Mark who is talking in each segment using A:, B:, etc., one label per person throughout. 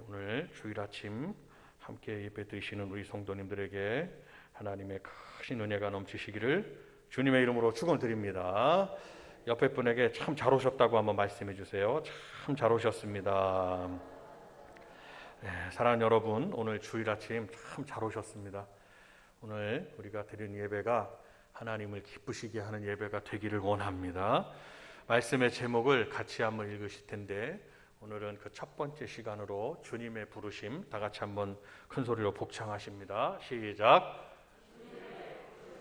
A: 오늘 주일 아침 함께 예배 드리시는 우리 성도님들에게 하나님의 크신 은혜가 넘치시기를 주님의 이름으로 축원드립니다. 옆에 분에게 참 잘 오셨다고 한번 말씀해 주세요. 참 잘 오셨습니다. 사랑하는 여러분, 오늘 주일 아침 참 잘 오셨습니다. 오늘 우리가 드린 예배가 하나님을 기쁘시게 하는 예배가 되기를 원합니다. 말씀의 제목을 같이 한번 읽으실 텐데, 오늘은 그 첫 번째 시간으로 주님의 부르심, 다 같이 한번 큰 소리로 복창하십니다. 시작.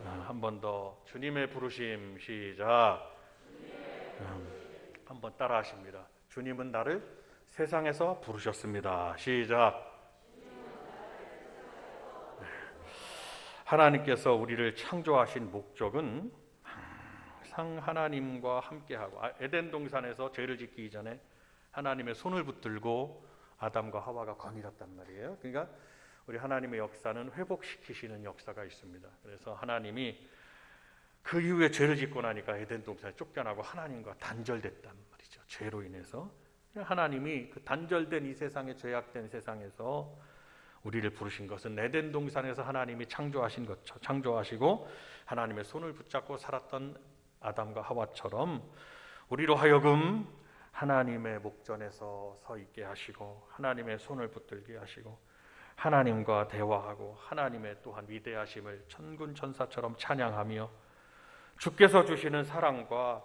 A: 한 번 더. 주님의 부르심. 시작. 한번 따라 하십니다. 주님은 나를 세상에서 부르셨습니다. 시작. 하나님께서 우리를 창조하신 목적은 항상 하나님과 함께하고, 에덴 동산에서 죄를 짓기 이전에 하나님의 손을 붙들고 아담과 하와가 거닐었단 말이에요. 그러니까 우리 하나님의 역사는 회복시키시는 역사가 있습니다. 그래서 하나님이 그 이후에 죄를 짓고 나니까 에덴 동산에 쫓겨나고 하나님과 단절됐단 말이죠. 죄로 인해서 하나님이 그 단절된 이 세상에, 죄악된 세상에서 우리를 부르신 것은 에덴 동산에서 하나님이 창조하신 것처럼 창조하시고 하나님의 손을 붙잡고 살았던 아담과 하와처럼 우리로 하여금 하나님의 목전에서 서 있게 하시고 하나님의 손을 붙들게 하시고 하나님과 대화하고 하나님의 또한 위대하심을 천군 천사처럼 찬양하며 주께서 주시는 사랑과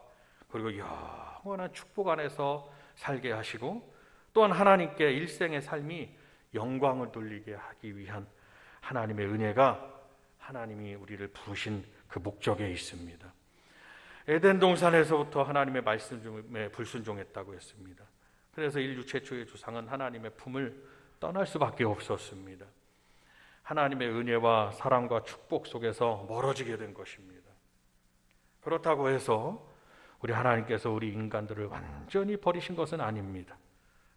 A: 그리고 영원한 축복 안에서 살게 하시고 또한 하나님께 일생의 삶이 영광을 돌리게 하기 위한 하나님의 은혜가 하나님이 우리를 부르신 그 목적에 있습니다. 에덴 동산에서부터 하나님의 말씀에 불순종했다고 했습니다. 그래서 인류 최초의 조상은 하나님의 품을 떠날 수밖에 없었습니다. 하나님의 은혜와 사랑과 축복 속에서 멀어지게 된 것입니다. 그렇다고 해서 우리 하나님께서 우리 인간들을 완전히 버리신 것은 아닙니다.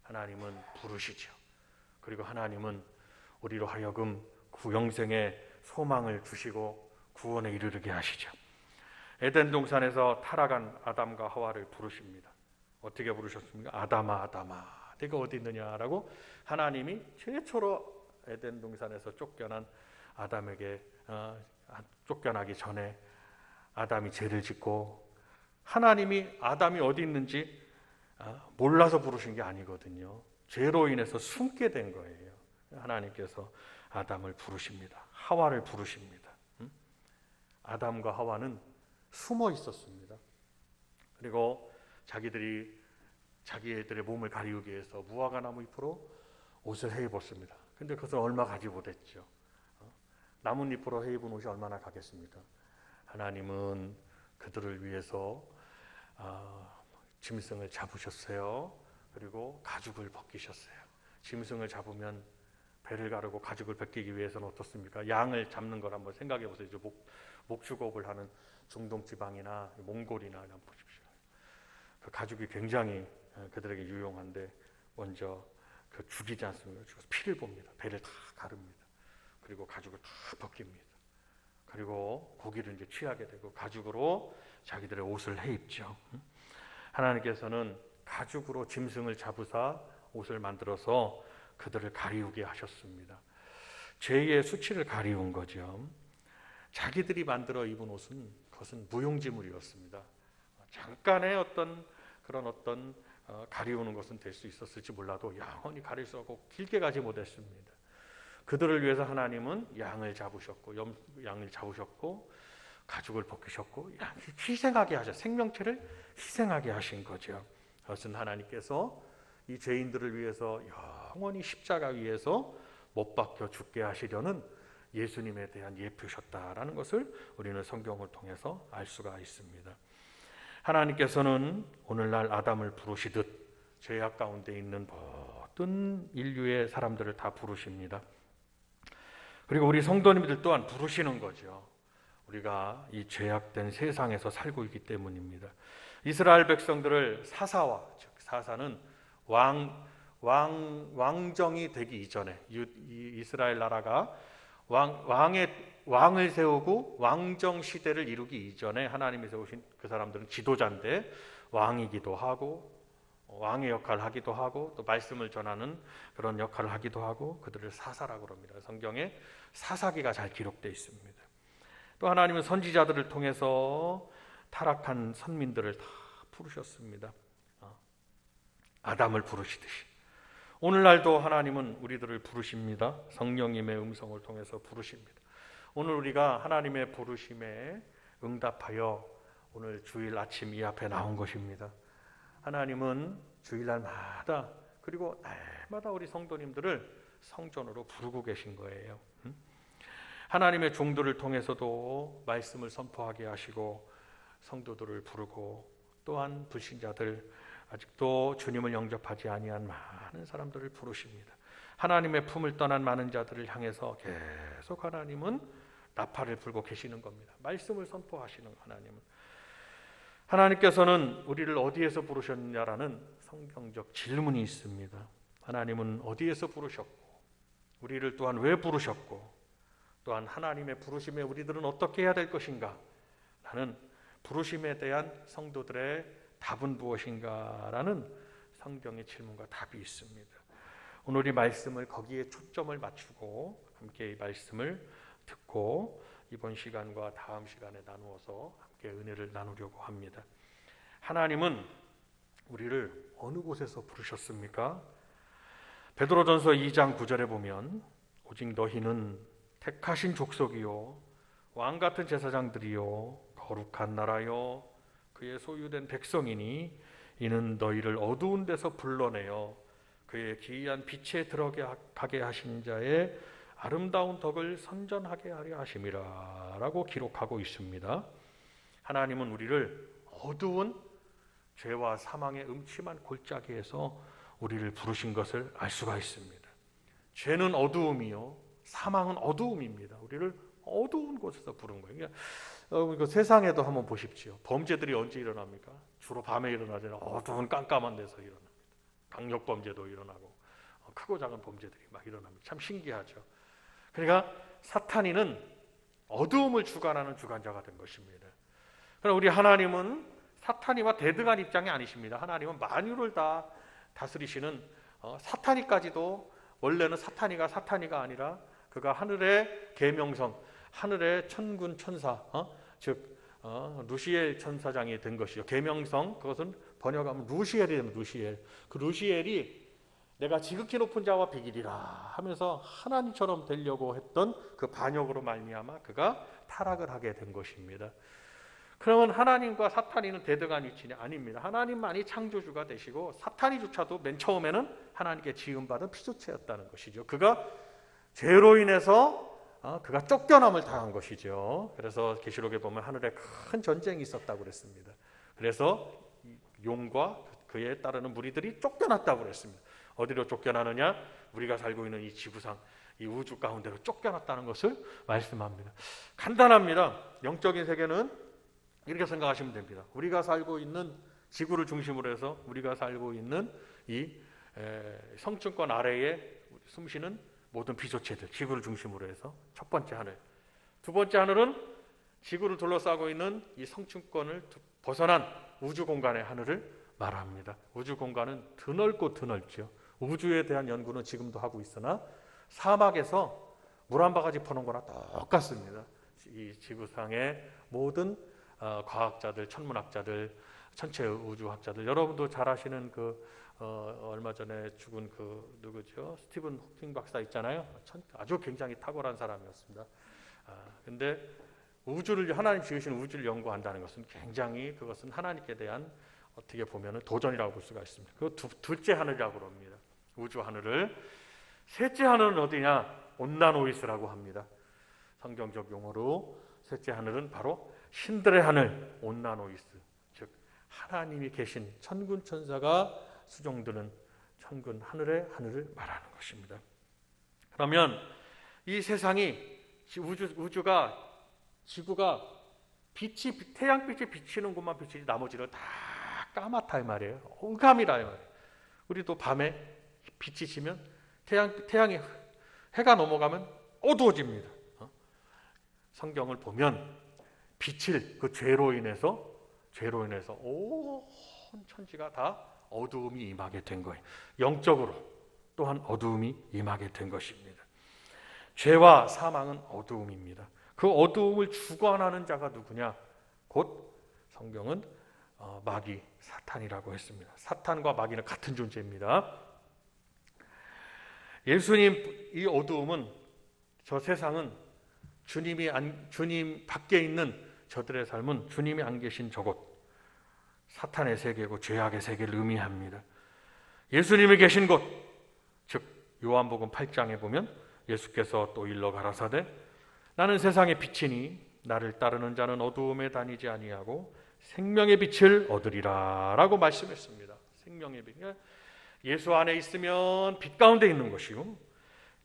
A: 하나님은 부르시죠. 그리고 하나님은 우리로 하여금 구영생의 소망을 주시고 구원에 이르게 하시죠. 에덴 동산에서 타락한 아담과 하와를 부르십니다. 어떻게 부르셨습니까? 아담아, 아담아, 네가 어디 있느냐라고 하나님이 최초로 에덴 동산에서 쫓겨난 아담에게 쫓겨나기 전에 아담이 죄를 짓고 하나님이 아담이 어디 있는지 몰라서 부르신 게 아니거든요. 죄로 인해서 숨게 된 거예요. 하나님께서 아담을 부르십니다. 하와를 부르십니다. 아담과 하와는 숨어 있었습니다. 그리고 자기들의 몸을 가리우기 위해서 무화과 나무 잎으로 옷을 해 입었습니다. 근데 그것을 얼마 가지 못했죠. 나뭇잎으로 해 입은 옷이 얼마나 가겠습니까? 하나님은 그들을 위해서 짐승을 잡으셨어요. 그리고 가죽을 벗기셨어요. 짐승을 잡으면 배를 가르고 가죽을 벗기기 위해서는 어떻습니까? 양을 잡는 걸 한번 생각해 보세요. 목축업을 하는 중동 지방이나 몽골이나 한번 보십시오. 그 가죽이 굉장히 그들에게 유용한데 먼저 그 죽이지 않습니까? 죽어서 피를 봅니다. 배를 다 가릅니다. 그리고 가죽을 다 벗깁니다. 그리고 고기를 이제 취하게 되고 가죽으로 자기들의 옷을 해 입죠. 하나님께서는 가죽으로 짐승을 잡으사 옷을 만들어서 그들을 가리우게 하셨습니다. 죄의 수치를 가리운 거죠. 자기들이 만들어 입은 옷은 그것은 무용지물이었습니다. 잠깐의 어떤 가리우는 것은 될 수 있었을지 몰라도 영원히 가릴 수 없고 길게 가지 못했습니다. 그들을 위해서 하나님은 양을 잡으셨고 가죽을 벗기셨고 희생하게 하셔 생명체를 희생하게 하신 거죠. 그것은 하나님께서 이 죄인들을 위해서 영원히 십자가 위에서 못 박혀 죽게 하시려는 예수님에 대한 예표셨다라는 것을 우리는 성경을 통해서 알 수가 있습니다. 하나님께서는 오늘날 아담을 부르시듯 죄악 가운데 있는 모든 인류의 사람들을 다 부르십니다. 그리고 우리 성도님들 또한 부르시는 거죠. 우리가 이 죄악된 세상에서 살고 있기 때문입니다. 이스라엘 백성들을 사사와, 즉 사사는 왕정이 되기 이전에 이스라엘 나라가 왕을 세우고 왕정 시대를 이루기 이전에 하나님이 세우신 그 사람들은 지도자인데 왕이기도 하고 왕의 역할을 하기도 하고 또 말씀을 전하는 그런 역할을 하기도 하고 그들을 사사라고 합니다. 성경에 사사기가 잘 기록되어 있습니다. 또 하나님은 선지자들을 통해서 타락한 선민들을 다 부르셨습니다. 아담을 부르시듯이 오늘날도 하나님은 우리들을 부르십니다. 성령님의 음성을 통해서 부르십니다. 오늘 우리가 하나님의 부르심에 응답하여 오늘 주일 아침 이 앞에 나온 것입니다. 하나님은 주일날마다 그리고 날마다 우리 성도님들을 성전으로 부르고 계신 거예요. 하나님의 종들을 통해서도 말씀을 선포하게 하시고 성도들을 부르고 또한 불신자들 아직도 주님을 영접하지 아니한 많은 사람들을 부르십니다. 하나님의 품을 떠난 많은 자들을 향해서 계속 하나님은 나팔을 불고 계시는 겁니다. 말씀을 선포하시는 하나님께서는 우리를 어디에서 부르셨느냐라는 성경적 질문이 있습니다. 하나님은 어디에서 부르셨고 우리를 또한 왜 부르셨고 또한 하나님의 부르심에 우리들은 어떻게 해야 될 것인가 라는 부르심에 대한 성도들의 답은 무엇인가 라는 성경의 질문과 답이 있습니다. 오늘 이 말씀을 거기에 초점을 맞추고 함께 이 말씀을 듣고 이번 시간과 다음 시간에 나누어서 함께 은혜를 나누려고 합니다. 하나님은 우리를 어느 곳에서 부르셨습니까? 베드로전서 2장 9절에 보면 오직 너희는 택하신 족속이요 왕같은 제사장들이요 거룩한 나라요 그의 소유된 백성이니 이는 너희를 어두운 데서 불러내어 그의 기이한 빛에 들어가게 하신 자의 아름다운 덕을 선전하게 하려 하심이라 라고 기록하고 있습니다. 하나님은 우리를 어두운 죄와 사망의 음침한 골짜기에서 우리를 부르신 것을 알 수가 있습니다. 죄는 어두움이요 사망은 어두움입니다. 우리를 어두운 곳에서 부른 거예요. 그러니까 세상에도 한번 보십시오. 범죄들이 언제 일어납니까? 주로 밤에 일어나잖아요. 어두운 깜깜한 데서 일어납니다. 강력범죄도 일어나고 크고 작은 범죄들이 막 일어납니다. 참 신기하죠. 그러니까 사탄이는 어두움을 주관하는 주관자가 된 것입니다. 그러나 우리 하나님은 사탄이와 대등한 입장이 아니십니다. 하나님은 만유를 다 다스리시는 사탄이까지도 원래는 사탄이가 아니라 그가 하늘의 계명성, 하늘의 천군 천사, 즉 루시엘 천사장이 된 것이죠. 계명성, 그것은 번역하면 루시엘이 되면 루시엘. 그 루시엘이 내가 지극히 높은 자와 비길이라 하면서 하나님처럼 되려고 했던 그 반역으로 말미암아 그가 타락을 하게 된 것입니다. 그러면 하나님과 사탄이는 대등한 위치는 아닙니다. 하나님만이 창조주가 되시고 사탄이조차도 맨 처음에는 하나님께 지음받은 피조체였다는 것이죠. 그가 죄로 인해서 그가 쫓겨남을 당한 것이죠. 그래서 계시록에 보면 하늘에 큰 전쟁이 있었다고 그랬습니다. 그래서 용과 그에 따르는 무리들이 쫓겨났다고 그랬습니다. 어디로 쫓겨나느냐? 우리가 살고 있는 이 지구상, 이 우주 가운데로 쫓겨났다는 것을 말씀합니다. 간단합니다. 영적인 세계는 이렇게 생각하시면 됩니다. 우리가 살고 있는 지구를 중심으로 해서 우리가 살고 있는 이 성층권 아래에 숨쉬는 모든 비조체들, 지구를 중심으로 해서 첫 번째 하늘. 두 번째 하늘은 지구를 둘러싸고 있는 이 성층권을 벗어난 우주 공간의 하늘을 말합니다. 우주 공간은 드넓고 드넓죠. 우주에 대한 연구는 지금도 하고 있으나 사막에서 물 한 바가지 퍼놓은 거나 똑같습니다. 이 지구상의 모든 과학자들, 천문학자들, 천체 우주학자들, 여러분도 잘 아시는 얼마 전에 죽은 누구죠? 스티븐 호킹 박사 있잖아요. 아주 굉장히 탁월한 사람이었습니다. 근데 하나님 지으신 우주를 연구한다는 것은 굉장히 그것은 하나님께 대한 어떻게 보면 도전이라고 볼 수가 있습니다. 그 둘째 하늘이라고 합니다. 우주 하늘을. 셋째 하늘은 어디냐? 온나노이스라고 합니다. 성경적 용어로 셋째 하늘은 바로 신들의 하늘, 온나노이스. 즉 하나님이 계신 천군 천사가 수종드는 천군 하늘의 하늘을 말하는 것입니다. 그러면 이 세상이 우주가 지구가 태양빛이 비치는 곳만 비치지 나머지는 다 까맣다 이 말이에요. 흑암이라 이 말이에요. 우리도 밤에 빛이 지면 태양이 해가 넘어가면 어두워집니다. 성경을 보면 빛을 그 죄로 인해서 온 천지가 다 어두움이 임하게 된 거예요. 영적으로 또한 어두움이 임하게 된 것입니다. 죄와 사망은 어두움입니다. 그 어두움을 주관하는 자가 누구냐? 곧 성경은 마귀, 사탄이라고 했습니다. 사탄과 마귀는 같은 존재입니다. 예수님, 이 어두움은, 저 세상은 주님 밖에 있는 저들의 삶은 주님이 안 계신 저곳, 사탄의 세계고 죄악의 세계를 의미합니다. 예수님이 계신 곳, 즉 요한복음 8장에 보면 예수께서 또 일러 가라사대 나는 세상의 빛이니 나를 따르는 자는 어두움에 다니지 아니하고 생명의 빛을 얻으리라 라고 말씀했습니다. 생명의 빛. 예수 안에 있으면 빛 가운데 있는 것이고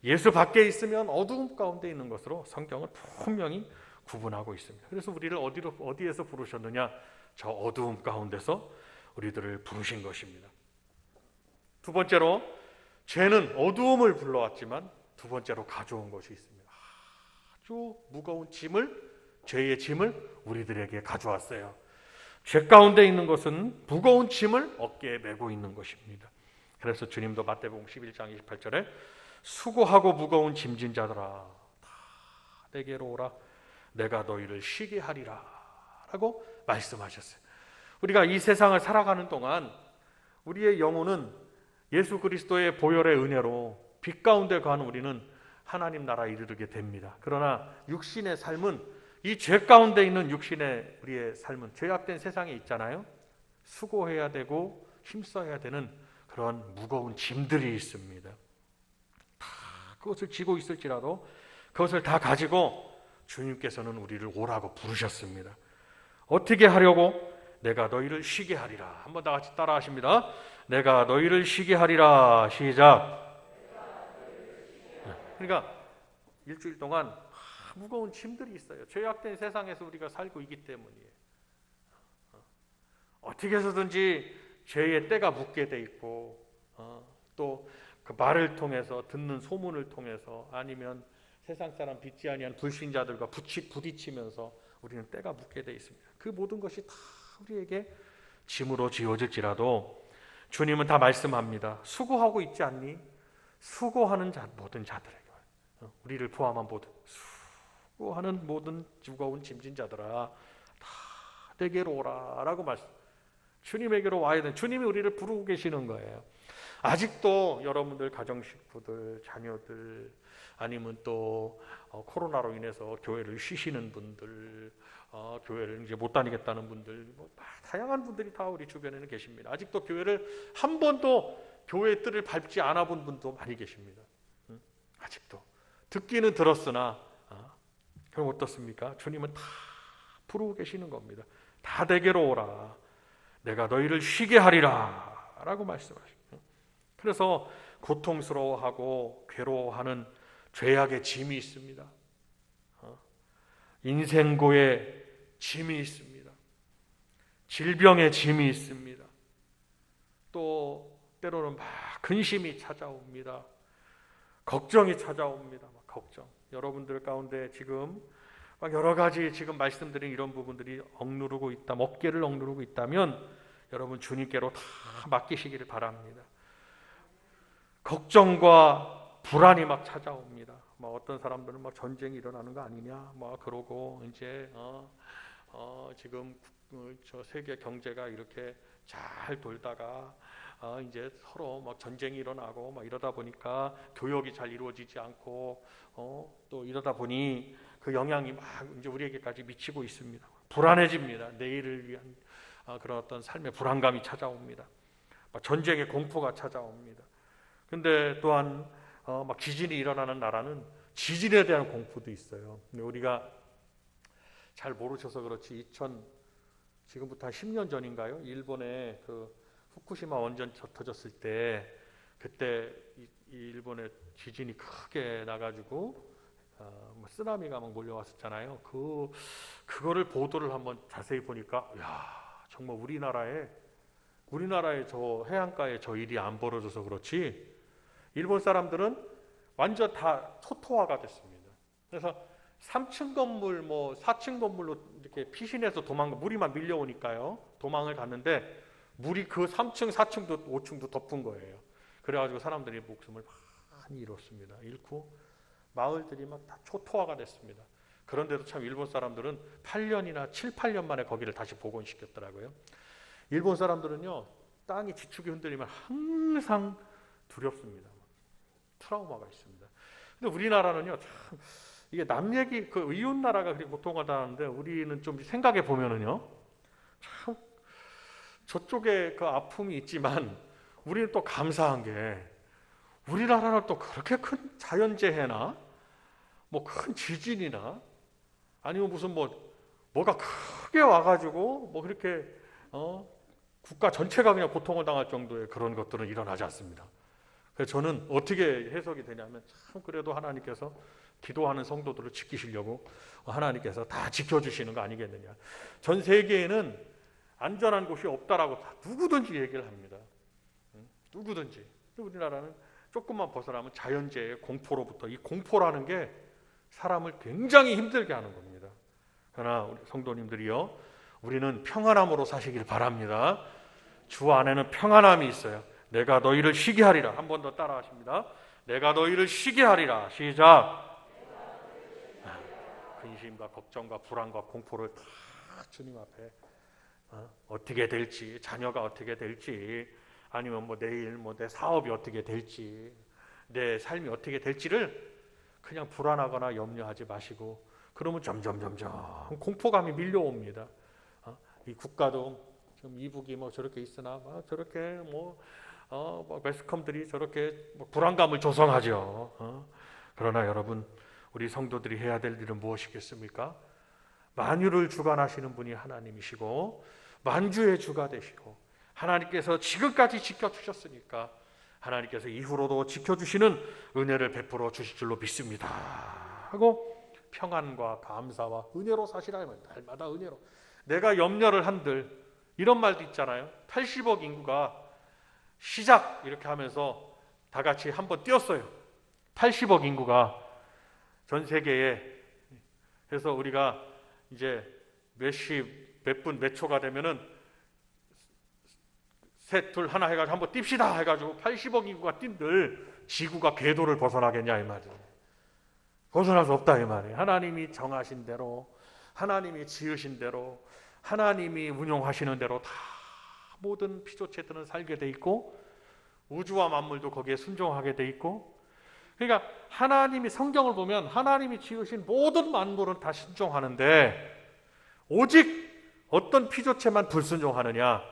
A: 예수 밖에 있으면 어두움 가운데 있는 것으로 성경은 분명히 구분하고 있습니다. 그래서 우리를 어디에서 부르셨느냐? 저 어두움 가운데서 우리들을 부르신 것입니다. 두 번째로, 죄는 어두움을 불러왔지만 두 번째로 가져온 것이 있습니다. 아주 무거운 짐을, 죄의 짐을 우리들에게 가져왔어요. 죄 가운데 있는 것은 무거운 짐을 어깨에 메고 있는 것입니다. 그래서 주님도 마태복음 11장 28절에 수고하고 무거운 짐진 자들아 다 내게로 오라 내가 너희를 쉬게 하리라 라고 말씀하셨어요. 우리가 이 세상을 살아가는 동안 우리의 영혼은 예수 그리스도의 보혈의 은혜로 빛 가운데 간 우리는 하나님 나라에 이르게 됩니다. 그러나 육신의 삶은, 이 죄 가운데 있는 육신의 우리의 삶은, 죄악된 세상에 있잖아요. 수고해야 되고 힘써야 되는 그런 무거운 짐들이 있습니다. 다 그것을 지고 있을지라도 그것을 다 가지고 주님께서는 우리를 오라고 부르셨습니다. 어떻게 하려고? 내가 너희를 쉬게 하리라. 한번 다 같이 따라 하십니다. 내가 너희를 쉬게 하리라. 시작. 그러니까 일주일 동안 무거운 짐들이 있어요. 죄악된 세상에서 우리가 살고 있기 때문이에요. 어떻게 해서든지 죄의 때가 묻게 돼 있고, 또 그 말을 통해서, 듣는 소문을 통해서, 아니면 세상 사람 믿지 아니한 불신자들과 부딪히면서 우리는 때가 묻게 돼 있습니다. 그 모든 것이 다 우리에게 짐으로 지어질지라도 주님은 다 말씀합니다. 수고하고 있지 않니? 수고하는 모든 자들에게, 우리를 포함한 모든 수고하는 모든 무거운 짐진 자들아 다 내게로 오라 라고 말씀. 주님에게로 와야 돼. 주님이 우리를 부르고 계시는 거예요. 아직도 여러분들 가정식구들, 자녀들, 아니면 또 코로나로 인해서 교회를 쉬시는 분들, 교회를 이제 못 다니겠다는 분들, 다양한 분들이 다 우리 주변에는 계십니다. 아직도 교회를 한 번도 교회의 뜰을 밟지 않아 본 분도 많이 계십니다. 아직도 듣기는 들었으나 그럼 어떻습니까? 주님은 다 부르고 계시는 겁니다. 다 내게로 오라. 내가 너희를 쉬게 하리라 라고 말씀하십니다. 그래서 고통스러워하고 괴로워하는 죄악의 짐이 있습니다. 인생고의 짐이 있습니다. 질병의 짐이 있습니다. 또 때로는 막 근심이 찾아옵니다. 걱정이 찾아옵니다. 막 걱정. 여러분들 가운데 지금 막 여러 가지 지금 말씀드린 이런 부분들이 억누르고 있다, 어깨를 억누르고 있다면 여러분 주님께로 다 맡기시기를 바랍니다. 걱정과 불안이 막 찾아옵니다. 막 어떤 사람들은 막 전쟁이 일어나는 거 아니냐, 막 그러고 이제 지금 저 세계 경제가 이렇게 잘 돌다가 이제 서로 막 전쟁이 일어나고 막 이러다 보니까 교역이 잘 이루어지지 않고 또 이러다 보니 그 영향이 막 이제 우리에게까지 미치고 있습니다. 불안해집니다. 내일을 위한 그런 어떤 삶의 불안감이 찾아옵니다. 막 전쟁의 공포가 찾아옵니다. 근데 또한 막 지진이 일어나는 나라는 지진에 대한 공포도 있어요. 근데 우리가 잘 모르셔서 그렇지 지금부터 한 10년 전인가요? 일본에 그 후쿠시마 원전 터졌을 때 그때 이 일본에 지진이 크게 나가지고 쓰나미가 막 몰려왔었잖아요. 그거를 보도를 한번 자세히 보니까 정말 우리나라에 저 해안가에 저 일이 안 벌어져서 그렇지 일본 사람들은 완전 다 초토화가 됐습니다. 그래서 3층 건물, 4층 건물로 이렇게 피신해서 물이 막 밀려오니까요. 도망을 갔는데 물이 그 3층, 4층도 5층도 덮은 거예요. 그래가지고 사람들이 목숨을 많이 잃고 마을들이 막 다 초토화가 됐습니다. 그런데도 참 일본 사람들은 8년이나 7, 8년 만에 거기를 다시 복원시켰더라고요. 일본 사람들은요, 땅이 지축이 흔들리면 항상 두렵습니다. 트라우마가 있습니다. 근데 우리나라는요, 참 이게 남 얘기, 그 이웃 나라가 그렇게 고통하다는데 우리는 좀 생각해 보면은요, 참 저쪽에 그 아픔이 있지만 우리는 또 감사한 게 우리나라는 또 그렇게 큰 자연재해나 뭐 큰 지진이나 아니면 무슨 뭐가 크게 와가지고 뭐 그렇게 국가 전체가 그냥 고통을 당할 정도의 그런 것들은 일어나지 않습니다. 그래서 저는 어떻게 해석이 되냐면 참 그래도 하나님께서 기도하는 성도들을 지키시려고 하나님께서 다 지켜주시는 거 아니겠느냐. 전 세계에는 안전한 곳이 없다라고 다 누구든지 얘기를 합니다. 누구든지. 우리나라는 조금만 벗어나면 자연재해, 공포로부터, 이 공포라는 게 사람을 굉장히 힘들게 하는 겁니다. 그러나 우리 성도님들이요, 우리는 평안함으로 사시길 바랍니다. 주 안에는 평안함이 있어요. 내가 너희를 쉬게 하리라. 한 번 더 따라 하십니다. 내가 너희를 쉬게 하리라. 시작. 근심과 걱정과 불안과 공포를 다 주님 앞에 어떻게 될지, 자녀가 어떻게 될지, 아니면 뭐 내일 내 사업이 어떻게 될지, 내 삶이 어떻게 될지를 그냥 불안하거나 염려하지 마시고, 그러면 점점 공포감이 밀려옵니다. 이 국가도 좀 이북이 뭐 저렇게 있으나 저렇게 매스컴들이 저렇게 불안감을 조성하죠. 그러나 여러분, 우리 성도들이 해야 될 일은 무엇이겠습니까? 만유를 주관하시는 분이 하나님이시고 만주의 주가 되시고 하나님께서 지금까지 지켜주셨으니까 하나님께서 이후로도 지켜주시는 은혜를 베풀어 주실 줄로 믿습니다 하고 평안과 감사와 은혜로 사시라. 날마다 은혜로. 내가 염려를 한들, 이런 말도 있잖아요. 80억 인구가 시작 이렇게 하면서 다 같이 한번 뛰었어요. 80억 인구가 전 세계에. 그래서 우리가 이제 몇 분, 몇 초가 되면은 셋, 둘, 하나 해가지고 한번 뜁시다 해가지고 80억 인구가 뛴들 지구가 궤도를 벗어나겠냐 이 말이에요. 벗어날 수 없다 이 말이에요. 하나님이 정하신 대로, 하나님이 지으신 대로, 하나님이 운용하시는 대로 다 모든 피조체들은 살게 돼 있고 우주와 만물도 거기에 순종하게 돼 있고, 그러니까 하나님이, 성경을 보면 하나님이 지으신 모든 만물은 다 순종하는데 오직 어떤 피조체만 불순종하느냐?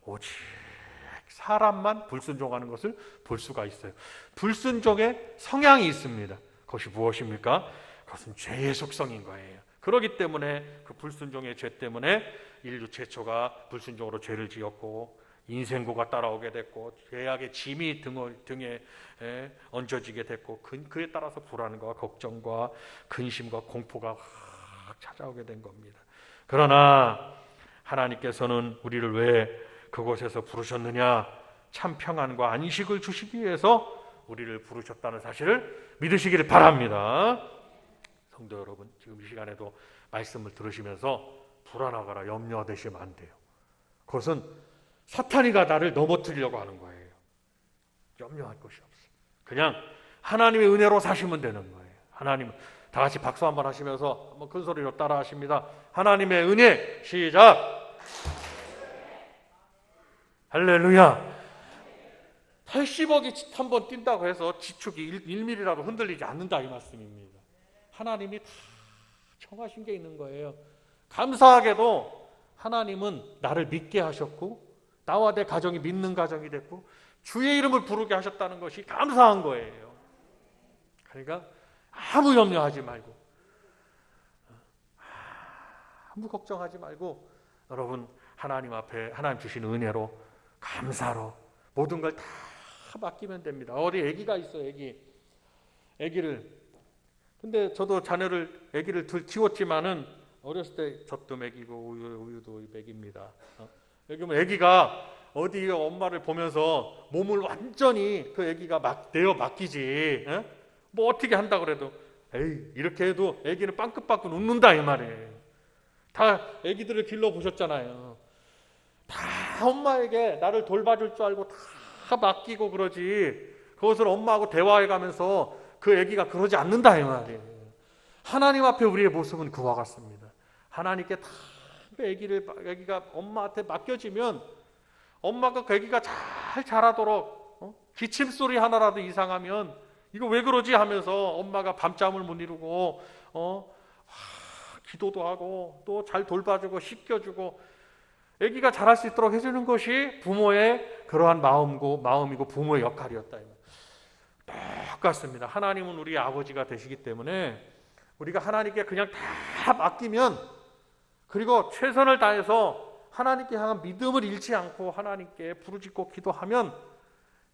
A: 오직 사람만 불순종하는 것을 볼 수가 있어요. 불순종의 성향이 있습니다. 그것이 무엇입니까? 그것은 죄의 속성인 거예요. 그렇기 때문에 그 불순종의 죄 때문에 인류 최초가 불순종으로 죄를 지었고 인생고가 따라오게 됐고 죄악의 짐이 등에 얹어지게 됐고 그에 따라서 불안과 걱정과 근심과 공포가 확 찾아오게 된 겁니다. 그러나 하나님께서는 우리를 왜 그곳에서 부르셨느냐? 참 평안과 안식을 주시기 위해서 우리를 부르셨다는 사실을 믿으시기를 바랍니다. 성도 여러분, 지금 이 시간에도 말씀을 들으시면서 불안하거나 염려되시면 안 돼요. 그것은 사탄이가 나를 넘어뜨리려고 하는 거예요. 염려할 것이 없어요. 그냥 하나님의 은혜로 사시면 되는 거예요. 하나님, 다 같이 박수 한번 하시면서 한번 큰 소리로 따라 하십니다. 하나님의 은혜, 시작! 할렐루야! 80억이 한번 뛴다고 해서 지축이 1mm라도 흔들리지 않는다 이 말씀입니다. 하나님이 다 정하신 게 있는 거예요. 감사하게도 하나님은 나를 믿게 하셨고 나와 내 가정이 믿는 가정이 됐고 주의 이름을 부르게 하셨다는 것이 감사한 거예요. 그러니까 아무 염려하지 말고 아무 걱정하지 말고 여러분 하나님 앞에 하나님 주신 은혜로 감사로 모든 걸 다 맡기면 됩니다. 어디 아기가 있어요. 아기를. 근데 저도 아기를 키웠지만은 어렸을 때 젖도 먹이고 우유도 먹입니다. 여기면 아기가 어디 엄마를 보면서 몸을 완전히 그 아기가 내어 맡기지. 뭐 어떻게 한다 그래도 에이 이렇게 해도 아기는 빵긋빵긋 웃는다 이 말이에요. 다 아기들을 길러 보셨잖아요. 다 엄마에게 나를 돌봐줄 줄 알고 다 맡기고 그러지, 그것을 엄마하고 대화해 가면서 그 아기가 그러지 않는다 이 말이에요. 하나님 앞에 우리의 모습은 그와 같습니다. 하나님께 다 아기가 엄마한테 맡겨지면 엄마가 그 아기가 잘 자라도록 기침 소리 하나라도 이상하면 이거 왜 그러지 하면서 엄마가 밤잠을 못 이루고 기도도 하고 또 잘 돌봐주고 씻겨주고 아기가 자랄 수 있도록 해주는 것이 부모의 그러한 마음이고 부모의 역할이었다. 똑같습니다. 하나님은 우리의 아버지가 되시기 때문에 우리가 하나님께 그냥 다 맡기면, 그리고 최선을 다해서 하나님께 향한 믿음을 잃지 않고 하나님께 부르짖고 기도하면,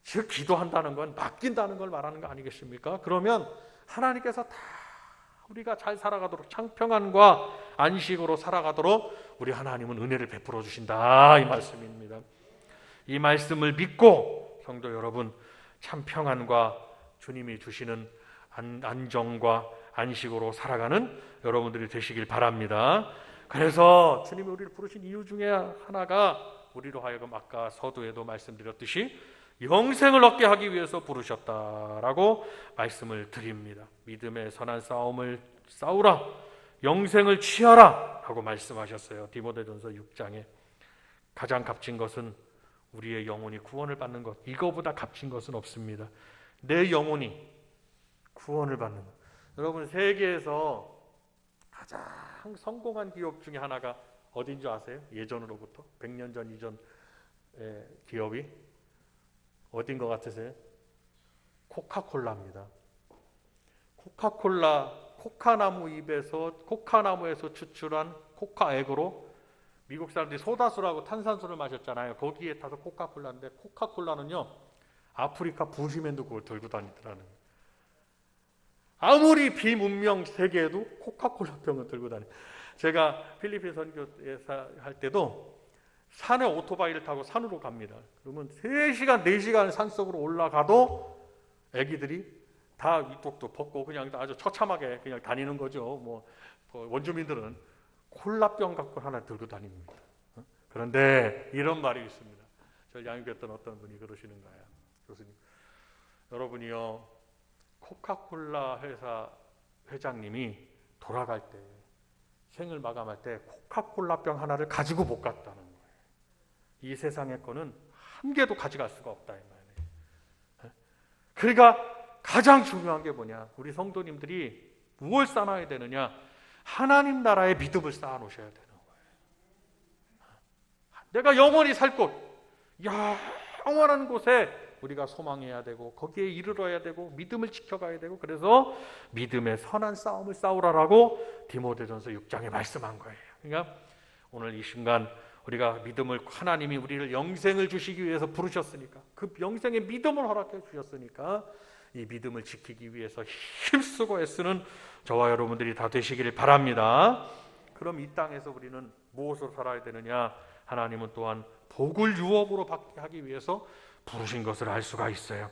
A: 즉 기도한다는 건 맡긴다는 걸 말하는 거 아니겠습니까? 그러면 하나님께서 다 우리가 잘 살아가도록, 창평안과 안식으로 살아가도록 우리 하나님은 은혜를 베풀어 주신다 이 말씀입니다. 이 말씀을 믿고 성도 여러분, 참 평안과 주님이 주시는 안정과 안식으로 살아가는 여러분들이 되시길 바랍니다. 그래서 주님이 우리를 부르신 이유 중에 하나가 우리로 하여금 아까 서두에도 말씀드렸듯이 영생을 얻게 하기 위해서 부르셨다라고 말씀을 드립니다. 믿음의 선한 싸움을 싸우라, 영생을 취하라 라고 말씀하셨어요. 디모데전서 6장에. 가장 값진 것은 우리의 영혼이 구원을 받는 것, 이거보다 값진 것은 없습니다. 내 영혼이 구원을 받는 것. 여러분, 세계에서 가장 성공한 기업 중에 하나가 어딘 줄 아세요? 예전으로부터 100년 전 이전의 기업이 어딘 것 같으세요? 코카콜라입니다. 코카나무에서 추출한 코카액으로 미국 사람들이 소다수라고 탄산수를 마셨잖아요. 거기에 타서 코카콜라인데, 코카콜라는요 아프리카 부시맨도 그걸 들고 다니더라는 거예요. 아무리 비문명 세계에도 코카콜라 병을 들고 다니. 제가 필리핀 선교사 할 때도 산에 오토바이를 타고 산으로 갑니다. 그러면 3시간, 4시간 산속으로 올라가도 애기들이 다 이쪽도 벗고 그냥 아주 처참하게 그냥 다니는 거죠. 원주민들은 콜라병 갖고 하나 들고 다닙니다. 그런데 이런 말이 있습니다. 저를 양육했던 어떤 분이 그러시는 거예요. 교수님, 여러분이요, 코카콜라 회사 회장님이 돌아갈 때, 생을 마감할 때 코카콜라병 하나를 가지고 못 갔다는 거예요. 이 세상의 거는 한 개도 가져갈 수가 없다 이 말이에요. 그러니까 가장 중요한 게 뭐냐? 우리 성도님들이 무엇을 쌓아야 되느냐? 하나님 나라의 믿음을 쌓아 놓으셔야 되는 거예요. 내가 영원히 살 곳, 영원한 곳에 우리가 소망해야 되고 거기에 이르러야 되고 믿음을 지켜가야 되고, 그래서 믿음의 선한 싸움을 싸우라라고 디모데전서 6장에 말씀한 거예요. 그러니까 오늘 이 순간 우리가 믿음을, 하나님이 우리를 영생을 주시기 위해서 부르셨으니까, 그 영생의 믿음을 허락해 주셨으니까 이 믿음을 지키기 위해서 힘쓰고 애쓰는 저와 여러분들이 다 되시기를 바랍니다. 그럼 이 땅에서 우리는 무엇으로 살아야 되느냐? 하나님은 또한 복을 유업으로 받게 하기 위해서 부르신 것을 알 수가 있어요.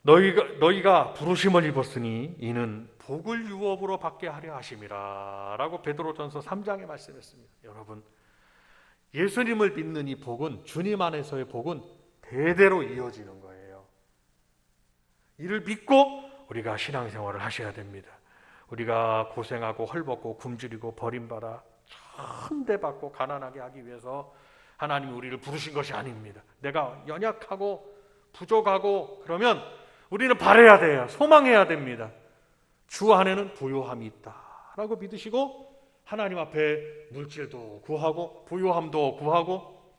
A: 너희가 부르심을 입었으니 이는 복을 유업으로 받게 하려 하심이라 라고 베드로전서 3장에 말씀했습니다. 여러분, 예수님을 믿는 이 복은, 주님 안에서의 복은 대대로 이어지는 거예요. 이를 믿고 우리가 신앙생활을 하셔야 됩니다. 우리가 고생하고 헐벗고 굶주리고 버림받아 천대받고 가난하게 하기 위해서 하나님이 우리를 부르신 것이 아닙니다. 내가 연약하고 부족하고 그러면 우리는 바라야 돼요. 소망해야 됩니다. 주 안에는 부요함이 있다라고 믿으시고 하나님 앞에 물질도 구하고 부요함도 구하고,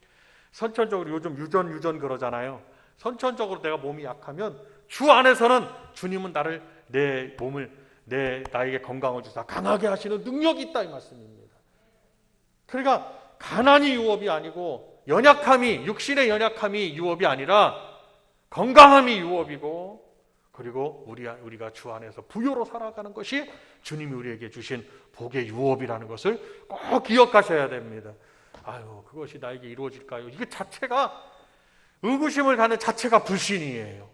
A: 선천적으로 요즘 유전 그러잖아요. 선천적으로 내가 몸이 약하면 주 안에서는 주님은 나에게 건강을 주사 강하게 하시는 능력이 있다 이 말씀입니다. 그러니까 가난이 유업이 아니고, 육신의 연약함이 유업이 아니라 건강함이 유업이고, 그리고 우리가 주 안에서 부요로 살아가는 것이 주님이 우리에게 주신 복의 유업이라는 것을 꼭 기억하셔야 됩니다. 그것이 나에게 이루어질까요? 이게 자체가, 의구심을 가는 자체가 불신이에요.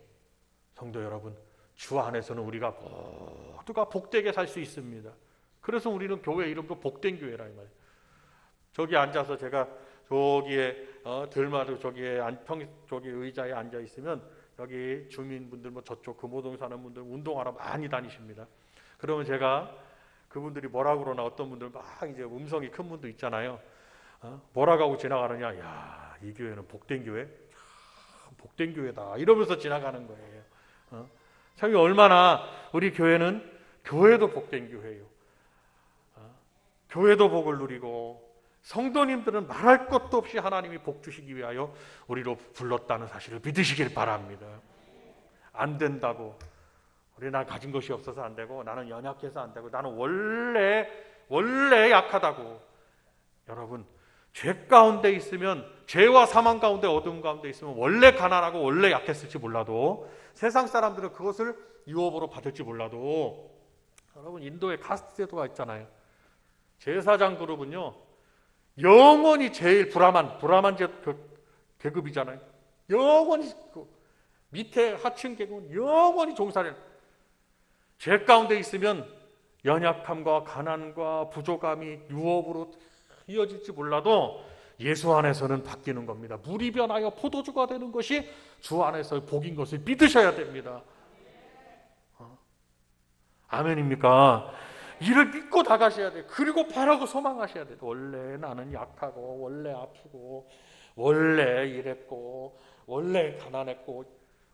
A: 성도 여러분, 주 안에서는 우리가 모두가 복되게 살 수 있습니다. 그래서 우리는 교회 이름도 복된 교회라 이 말이에요. 저기 앉아서 제가 저기에 들마루 저기에 저기 의자에 앉아 있으면 여기 주민분들 뭐 저쪽 금호동 사는 분들 운동하러 많이 다니십니다. 그러면 제가 그분들이 뭐라고 그러나 어떤 분들 막 이제 음성이 큰 분도 있잖아요. 뭐라고 하고 지나가느냐. 야, 이 교회는 복된 교회? 참 복된 교회다. 이러면서 지나가는 거예요. 참 얼마나 우리 교회는 교회도 복된 교회예요. 교회도 복을 누리고 성도님들은 말할 것도 없이 하나님이 복 주시기 위하여 우리로 불렀다는 사실을 믿으시길 바랍니다. 안 된다고 우리 난 가진 것이 없어서 안 되고 나는 연약해서 안 되고 나는 원래 약하다고. 여러분, 죄 가운데 있으면 죄와 사망 가운데 어둠 가운데 있으면 원래 가난하고 원래 약했을지 몰라도 세상 사람들은 그것을 유업으로 받을지 몰라도 여러분 인도에 카스트 제도가 있잖아요. 제사장 그룹은요 영원히 제일 불암한 계급이잖아요. 영원히 밑에 하층 계급은 영원히 종사를 죄 가운데 있으면 연약함과 가난과 부족함이 유업으로 이어질지 몰라도 예수 안에서는 바뀌는 겁니다. 물이 변하여 포도주가 되는 것이 주 안에서의 복인 것을 믿으셔야 됩니다. 아멘입니까? 이를 믿고 나가셔야 돼요. 그리고 바라고 소망하셔야 돼요. 원래 나는 약하고 원래 아프고 원래 이랬고 원래 가난했고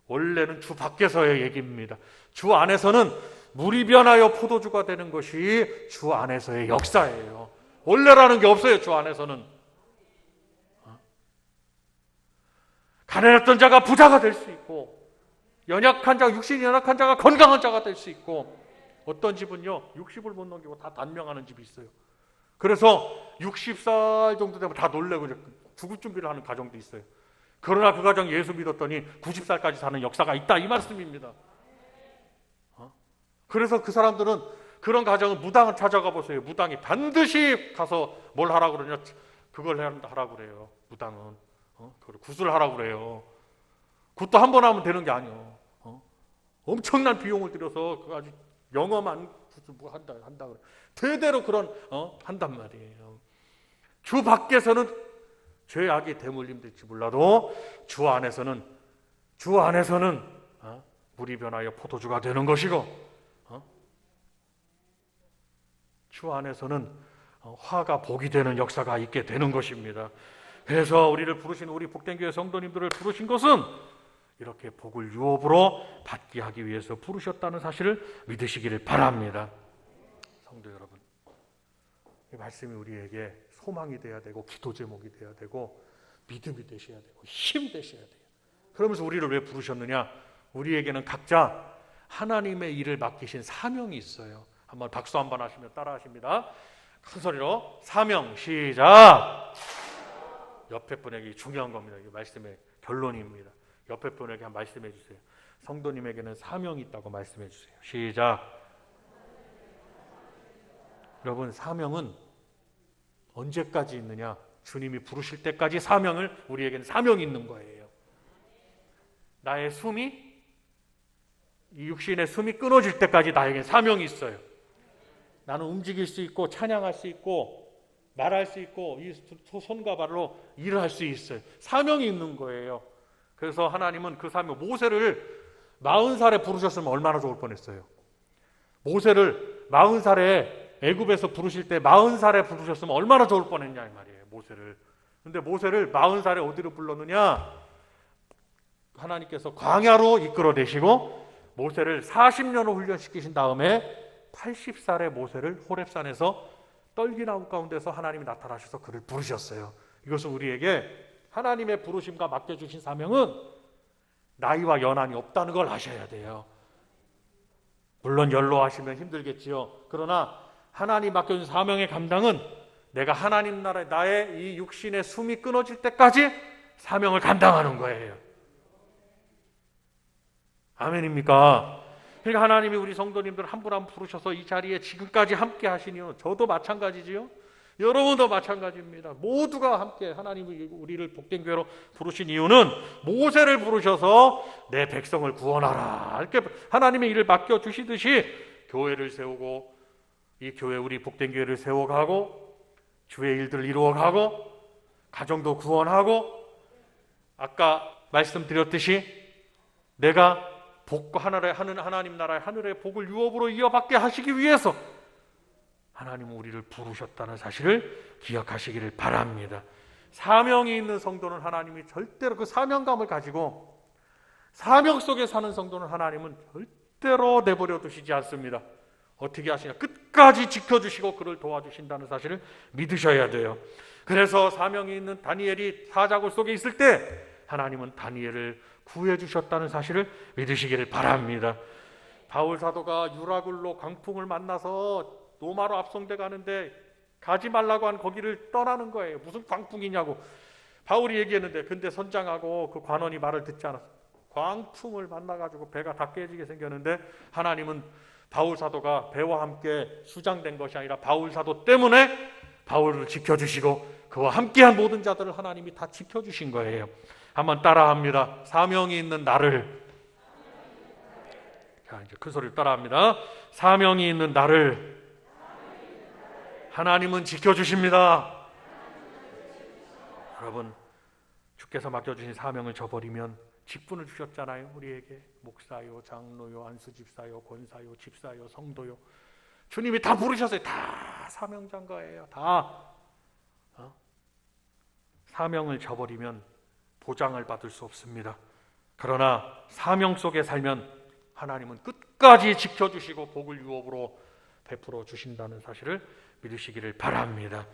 A: 원래는 주 밖에서의 얘기입니다. 주 안에서는 물이 변하여 포도주가 되는 것이 주 안에서의 역사예요. 원래라는 게 없어요. 주 안에서는. 가난했던 자가 부자가 될 수 있고 연약한 자, 육신이 연약한 자가 건강한 자가 될 수 있고 어떤 집은요 60을 못 넘기고 다 단명하는 집이 있어요. 그래서 60살 정도 되면 다 놀래고 죽을 준비를 하는 가정도 있어요. 그러나 그 가정 예수 믿었더니 90살까지 사는 역사가 있다 이 말씀입니다. 그래서 그 사람들은 그런 가정은 무당을 찾아가 보세요. 무당이 반드시 가서 뭘 하라고 그러냐, 그걸 하라고 그래요. 무당은 그걸 굿을 하라고 그래요. 굿도 한 번 하면 되는 게 아니에요. 엄청난 비용을 들여서 그 아주 영험한 굿을 뭐 한다 그래. 대대로 그런 한단 말이에요. 주 밖에서는 죄악이 대물림 될지 몰라도 주 안에서는 물이 변하여 포도주가 되는 것이고 주 안에서는 화가 복이 되는 역사가 있게 되는 것입니다. 그래서 우리를 부르신 우리 복된 교회 성도님들을 부르신 것은 이렇게 복을 유업으로 받게 하기 위해서 부르셨다는 사실을 믿으시기를 바랍니다. 성도 여러분, 이 말씀이 우리에게 소망이 되어야 되고 기도 제목이 되어야 되고 믿음이 되셔야 되고 힘이 되셔야 돼요. 그러면서 우리를 왜 부르셨느냐? 우리에게는 각자 하나님의 일을 맡기신 사명이 있어요. 한번 박수 한번 하시면 따라 하십니다. 큰 소리로 사명 시작. 옆에 분에게 중요한 겁니다. 이 말씀의 결론입니다. 옆에 분에게 한 말씀해 주세요. 성도님에게는 사명이 있다고 말씀해 주세요. 시작. 여러분, 사명은 언제까지 있느냐? 주님이 부르실 때까지 우리에게는 사명이 있는 거예요. 나의 숨이, 이 육신의 숨이 끊어질 때까지 나에게 사명이 있어요. 나는 움직일 수 있고 찬양할 수 있고 말할 수 있고 이 손과 발로 일을 할 수 있어요. 사명이 있는 거예요. 그래서 하나님은 그 사명, 모세를 40살에 부르셨으면 얼마나 좋을 뻔했어요. 모세를 40살에 애굽에서 부르실 때 40살에 부르셨으면 얼마나 좋을 뻔했냐 이 말이에요. 모세를. 근데 모세를 40살에 어디로 불렀느냐? 하나님께서 광야로 이끌어내시고 모세를 40년을 훈련시키신 다음에 80살의 모세를 호렙산에서 떨기나무 가운데서 하나님이 나타나셔서 그를 부르셨어요. 이것은 우리에게 하나님의 부르심과 맡겨주신 사명은 나이와 연한이 없다는 걸 아셔야 돼요. 물론 연로하시면 힘들겠지요. 그러나 하나님 맡겨준 사명의 감당은 내가 하나님 나라에 나의 이 육신의 숨이 끊어질 때까지 사명을 감당하는 거예요. 아멘입니까? 그러니까 하나님이 우리 성도님들 한 분 한 분 부르셔서 이 자리에 지금까지 함께 하시니요. 저도 마찬가지지요. 여러분도 마찬가지입니다. 모두가 함께 하나님이 우리를 복된 교회로 부르신 이유는 모세를 부르셔서 내 백성을 구원하라. 이렇게 하나님의 일을 맡겨주시듯이 교회를 세우고 이 교회 우리 복된 교회를 세워가고 주의 일들을 이루어가고 가정도 구원하고 아까 말씀드렸듯이 내가 복과 하나님 나라의 하늘의 복을 유업으로 이어받게 하시기 위해서 하나님은 우리를 부르셨다는 사실을 기억하시기를 바랍니다. 사명이 있는 성도는 하나님이 절대로 그 사명감을 가지고 사명 속에 사는 성도는 하나님은 절대로 내버려 두시지 않습니다. 어떻게 하시냐? 끝까지 지켜주시고 그를 도와주신다는 사실을 믿으셔야 돼요. 그래서 사명이 있는 다니엘이 사자굴 속에 있을 때 하나님은 다니엘을 구해주셨다는 사실을 믿으시기를 바랍니다. 바울 사도가 유라굴로 광풍을 만나서 로마로 압송돼 가는데 가지 말라고 한 거기를 떠나는 거예요. 무슨 광풍이냐고 바울이 얘기했는데 근데 선장하고 그 관원이 말을 듣지 않았어요. 광풍을 만나가지고 배가 다 깨지게 생겼는데 하나님은 바울 사도가 배와 함께 수장된 것이 아니라 바울 사도 때문에 바울을 지켜주시고 그와 함께한 모든 자들을 하나님이 다 지켜주신 거예요. 한번 따라합니다. 사명이 있는 나를. 자, 이제 큰 소리로 따라합니다. 사명이 있는 나를 하나님은 지켜주십니다. 여러분, 주께서 맡겨주신 사명을 저버리면 직분을 주셨잖아요. 우리에게 목사요, 장로요, 안수집사요, 권사요, 집사요, 성도요. 주님이 다 부르셨어요. 다 사명자인 거예요. 다. 사명을 저버리면 보장을 받을 수 없습니다. 그러나 사명 속에 살면 하나님은 끝까지 지켜주시고 복을 유업으로 베풀어 주신다는 사실을 믿으시기를 바랍니다.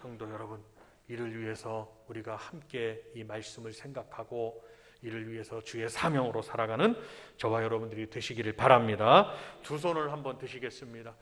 A: 성도 여러분, 이를 위해서 우리가 함께 이 말씀을 생각하고 이를 위해서 주의 사명으로 살아가는 저와 여러분들이 되시기를 바랍니다. 두 손을 한번 드시겠습니다.